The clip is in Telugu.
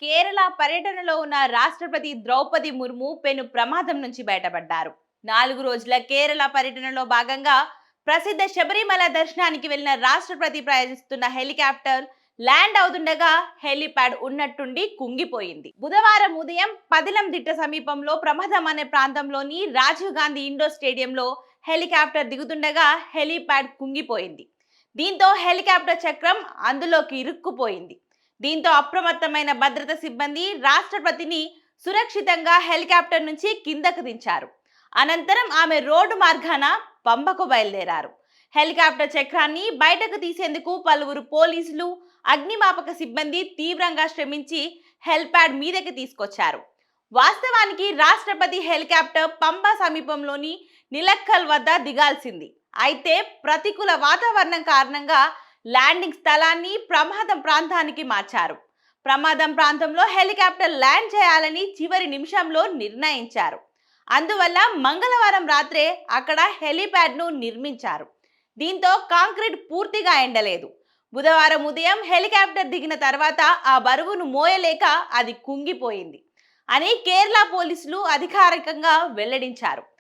కేరళ పర్యటనలో ఉన్న రాష్ట్రపతి ద్రౌపది ముర్ము పెను ప్రమాదం నుంచి బయటపడ్డారు. 4 రోజుల కేరళ పర్యటనలో భాగంగా ప్రసిద్ధ శబరిమల దర్శనానికి వెళ్లిన రాష్ట్రపతి ప్రయాణిస్తున్న హెలికాప్టర్ ల్యాండ్ అవుతుండగా హెలిప్యాడ్ ఉన్నట్టుండి కుంగిపోయింది. బుధవారం ఉదయం పదిలందిట్ట సమీపంలో ప్రమాదం అనే ప్రాంతంలోని రాజీవ్ గాంధీ ఇండోర్ స్టేడియంలో హెలికాప్టర్ దిగుతుండగా హెలిప్యాడ్ కుంగిపోయింది. దీంతో హెలికాప్టర్ చక్రం అందులోకి ఇరుక్కుపోయింది. దీంతో అప్రమత్తమైన భద్రతా సిబ్బంది రాష్ట్రపతిని సురక్షితంగా హెలికాప్టర్ నుంచి కిందకు దించారు. అనంతరం ఆమె రోడ్డు మార్గాన పంబకు బయలుదేరారు. హెలికాప్టర్ చక్రాన్ని బయటకు తీసేందుకు పలువురు పోలీసులు, అగ్నిమాపక సిబ్బంది తీవ్రంగా శ్రమించి హెలిప్యాడ్ మీదకి తీసుకొచ్చారు. వాస్తవానికి రాష్ట్రపతి హెలికాప్టర్ పంబ సమీపంలోని నిలక్కల్ వద్ద దిగాల్సింది. అయితే ప్రతికూల వాతావరణం కారణంగా ల్యాండింగ్ స్థలాన్ని ప్రమాదం ప్రాంతానికి మార్చారు. ప్రమాదం ప్రాంతంలో హెలికాప్టర్ ల్యాండ్ చేయాలని చివరి నిమిషంలో నిర్ణయించారు. అందువల్ల మంగళవారం రాత్రే అక్కడ హెలిప్యాడ్ ను నిర్మించారు. దీంతో కాంక్రీట్ పూర్తిగా ఎండలేదు. బుధవారం ఉదయం హెలికాప్టర్ దిగిన తర్వాత ఆ బరువును మోయలేక అది కుంగిపోయింది అని కేరళ పోలీసులు అధికారికంగా వెల్లడించారు.